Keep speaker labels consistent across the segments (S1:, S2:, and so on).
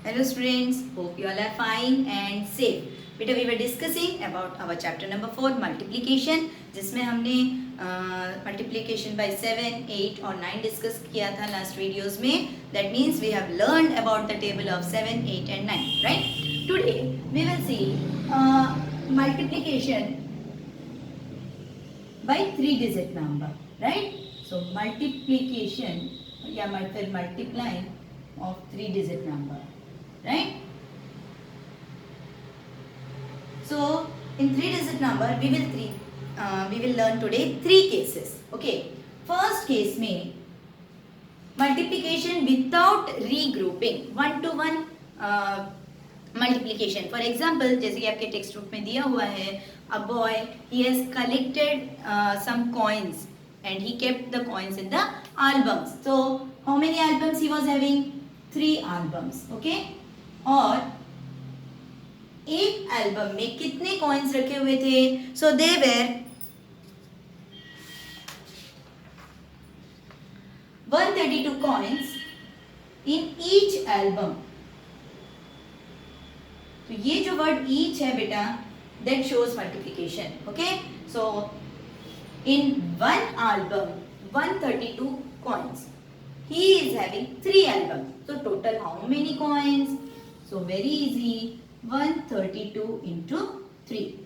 S1: Hello students, hope you all are fine and safe. बेटा we were discussing about our chapter number 4 multiplication, जिसमें हमने multiplication by 7, 8 और 9 discuss किया था last videos में. That means we have learned about the table of 7, 8 and 9, right? Today we will see multiplication by 3-digit number, right? So multiplication या फिर multiplying of 3-digit number, right? So in 3-digit number we will learn today 3 cases. Okay, first case में multiplication without regrouping, 1-to-1 multiplication. For example, जैसे कि आपके text book में दिया हुआ है, a boy he has collected some coins and he kept the coins in the albums. So how many albums he was having? 3 albums. Okay, और एक album में कितने कॉइन्स रखे हुए थे? So they were 132 coins in each album. तो ये जो वर्ड ईच है बेटा, that shows multiplication. Okay, so in one album 132 coins. He is having 3 albums. So total how many coins? So very easy, 132 into 3.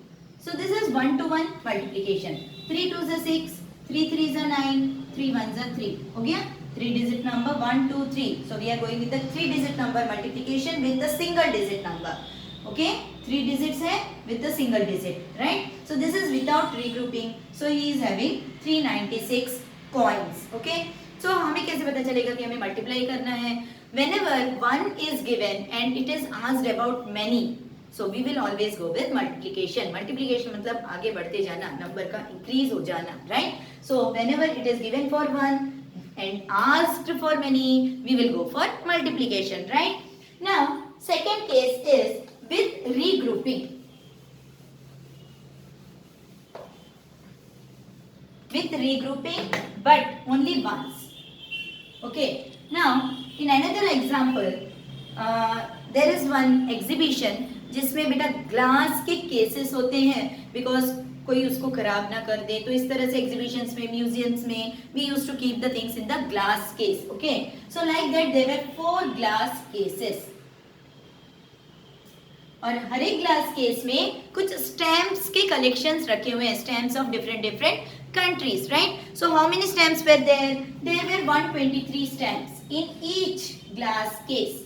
S1: So this is 1-to-1 multiplication. 3 2s are 6, 3 3s are 9, 3 1s are 3. हो गया? 3-digit number 1 2 3. So we are going with the 3-digit number multiplication with the single digit number. Okay? 3 digits है with the single digit, right? So this is without regrouping. So he is having 396 coins. Okay? So हमें कैसे पता चलेगा कि हमें multiply करना है? Whenever one is given and it is asked about many, so we will always go with multiplication. Multiplication मतलब आगे बढ़ते जाना, नंबर का इंक्रीज हो जाना, right? So whenever it is given for one and asked for many, we will go for multiplication, right? Now second case is with regrouping. With regrouping, but only once. Okay, now in another example there is one exhibition जिसमें बेटा glass के cases होते हैं, because कोई उसको खराब ना कर दे. तो इस तरह से एग्जीबिशंस में, म्यूजियम्स में we used to keep the things in the glass case. Okay, so like that there were 4 glass cases और हर एक ग्लास केस में कुछ स्टैम्प्स के कलेक्शंस रखे हुए हैं, stamps of different countries, right? So how many stamps were there? There were 123 stamps in each glass case.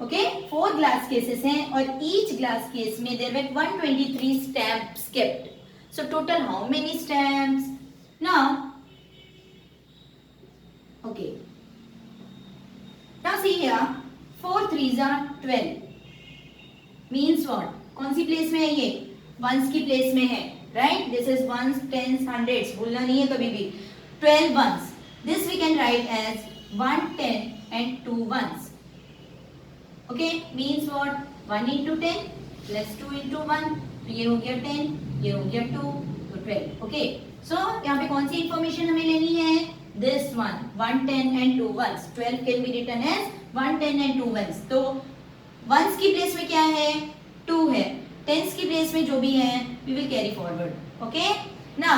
S1: Okay, 4 glass cases हैं और each glass case में there were 123 stamps kept. So total how many stamps? Now, okay. Now see here, 4 3s are 12. Means what? कौन सी place में है ये? Once की place में है, right? This is ones, tens, hundreds, भूलना नहीं है कभी भी. 12 ones. This we can write as 1 10 and 2 ones. Okay, means what? 1 into 10 plus 2 into 1. तो ये हो गया 10, ये हो गया 2, तो 12. ओके, सो यहाँ पे कौन सी इंफॉर्मेशन हमें लेनी है? This one, 1 10 and 2 ones. 12 can be written as 1 10 and 2 ones. तो वंस की प्लेस में क्या है? 2 है. टेंस की प्लेस में जो भी है we will carry forward. Okay, now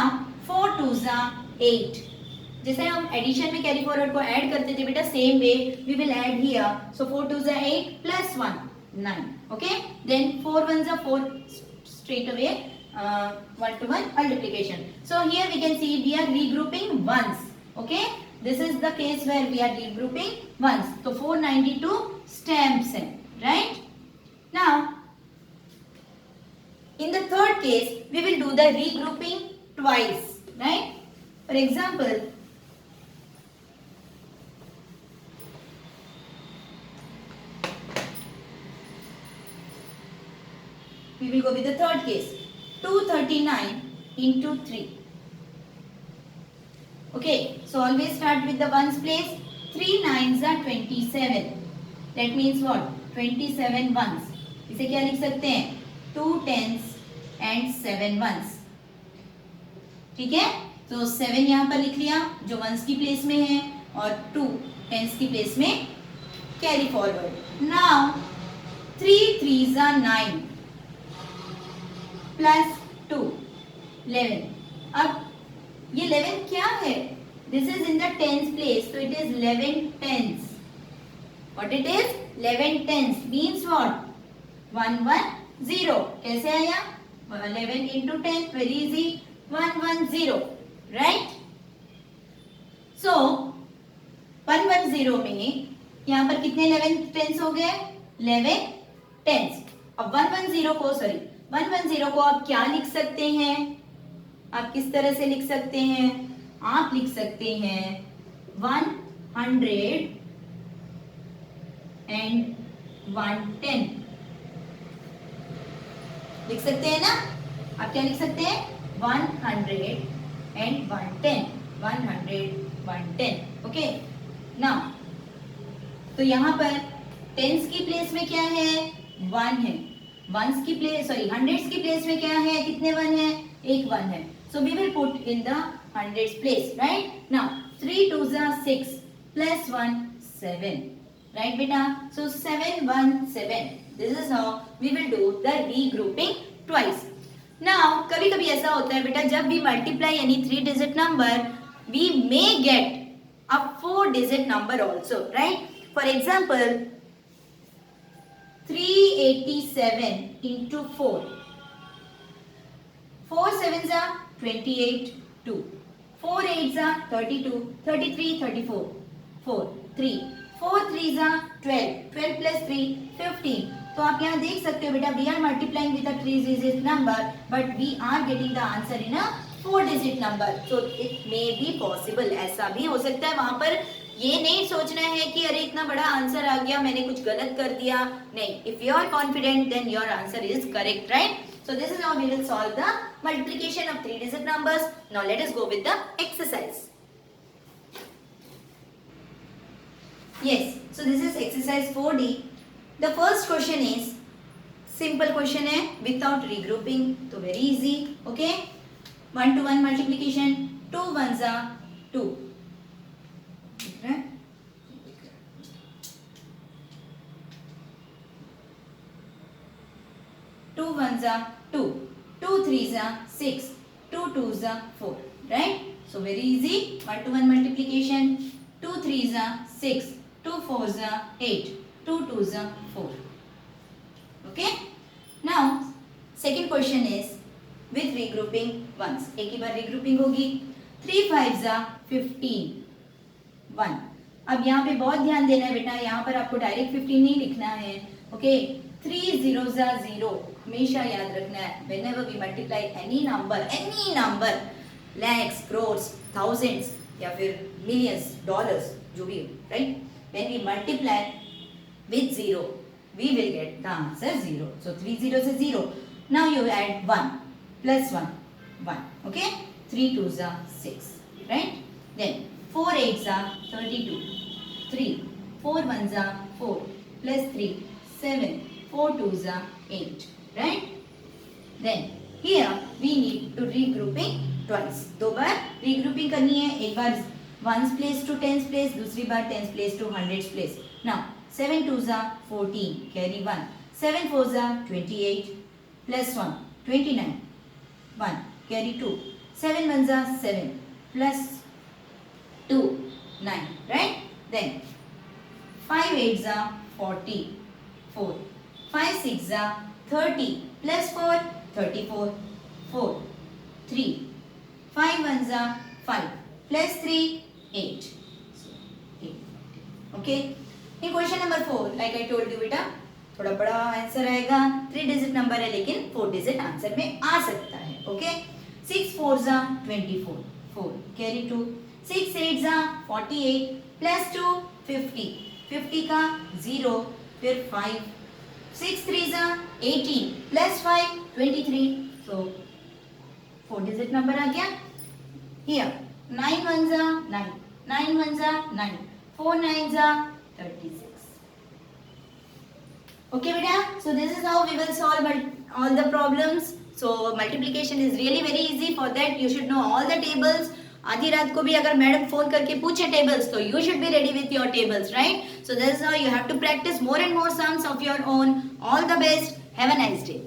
S1: 4 2s are 8. जैसे हम एडिशन में कैरी फॉरवर्ड को ऐड करते थे बेटा, same way we will add here. So 4 2s are 8 plus 1 9. Okay, then 4 1s are 4 straight away, 1-to-1 multiplication. So here we can see we are regrouping ones. Okay, this is the case where we are regrouping ones. So 492 stamps हैं, right? Now in the third case, we will do the regrouping twice, right? For example, we will go with the third case, 239 into 3. Okay, so always start with the ones place. 3 9s are 27. That means what? 27 ones. इसे क्या लिख सकते हैं? 2 10s and 7 ones. ठीक है, तो 7 यहाँ पर लिख लिया जो वंस की प्लेस में है. और 2 टेंस की प्लेस में carry forward. Now 3 3s are 9 plus 2 11. अब ये 11 क्या है? This is in the tens place, so it is 11 tens. What it is? 11 tens means what? 110. कैसे आया? 11 into 10, very easy. 110, right? So 110 में यहाँ पर कितने 11 टेंस हो गए? 11 टेंस. अब 110 को आप क्या लिख सकते हैं? आप किस तरह से लिख सकते हैं? आप लिख सकते हैं 100 and 110 लिख सकते हैं ना? आप क्या लिख सकते हैं? 100 and 110. 100 110. ओके. नाउ तो यहाँ पर टेंस की प्लेस में क्या है? 1 है. वंस की प्लेस, सॉरी, हंड्रेड्स की प्लेस में क्या है? कितने 1 है? एक 1 है. So we will put in the hundreds place, right? Now 3 2s are 6 plus 1 7. Right beta? So 7 1 7. This is how we will do the regrouping twice. Now कभी कभी ऐसा होता है बेटा, जब we multiply any 3-digit number, we may get a 4-digit number also, right? For example, 387 into 4. 4 sevens are 28, 2. 4 8s are 32, 33, 34, 4, 3. 4 3s are 12, 12 plus 3, 15. तो आप यहाँ देख सकते हो बेटा, we are multiplying with a 3-digit number, but we are getting the answer in a 4-digit number. So it may be possible. ऐसा भी हो सकता है. वहाँ पर ये नहीं सोचना है कि अरे इतना बड़ा आंसर आ गया, मैंने कुछ गलत कर दिया. नहीं. If you are confident, then your answer is correct, right? So this is how we will solve the multiplication of 3-digit numbers. Now let us go with the exercise. Yes, so this is exercise 4D. The first question is simple question है, without regrouping, तो very easy. Okay, 1 to 1 multiplication. 2 1s are 2. Okay. 2 1s are 2. 2 3s are 6. 2 2s are 4. Right? So very easy. 1 to 1 multiplication. 2 3s are 6. 2 4s are 8. 2 2s are 4. Okay. Now second question is with regrouping ones. एक ही बार regrouping होगी. 3 5s are 15. 1. अब यहाँ पे बहुत ध्यान देना है बेटा, यहाँ पर आपको डायरेक्ट 15 नहीं लिखना है. ओके. 3 zeros are 0. हमेशा याद रखना है. Whenever we multiply any number, lakhs, crores, thousands या फिर millions, dollars, जो भी, right? When we multiply with 0, we will get the answer 0. So 3 zeros is 0. Now you add 1 plus 1, 1. Okay? 3 2s are 6. Right? Then 4 8s are 32. 3. 4 1s are 4. Plus 3, 7. 4 2s are 8. Right? Then here we need to regrouping twice. दो बार regrouping करनी है. एक बार ones place to tens place, दूसरी बार tens place to hundreds place. Now 7 2s are 14, carry 1. 7 4s are 28, plus 1, 29. 1, carry 2. 7 1s are 7, plus 2, 9, right? Then 5 8s are 40, 4. 5 6s are 30, plus 4, 34, 4. 3. 5 1s are 5, plus 3, 8. So 8. Okay? In question number 4, like I told you बेटा, थोड़ा बड़ा answer आएगा. 3 digit number है लेकिन 4 digit answer में आ सकता है. Okay. 6 4s are 24. 4 carry 2. 6 8s are 48 plus 2 50. 50 का 0 फिर 5. 6 3s are 18 plus 5 23. So 4 digit number आ गया. Here 9 1s are 9. 9 1s are 9. 4 9s are 36. Okay beta, so this is how we will solve all the problems. So multiplication is really very easy. For that you should know all the tables. आधी रात को भी अगर madam phone करके पूछे tables तो you should be ready with your tables, right? So this is how you have to practise more and more sums of your own. All the best. Have a nice day.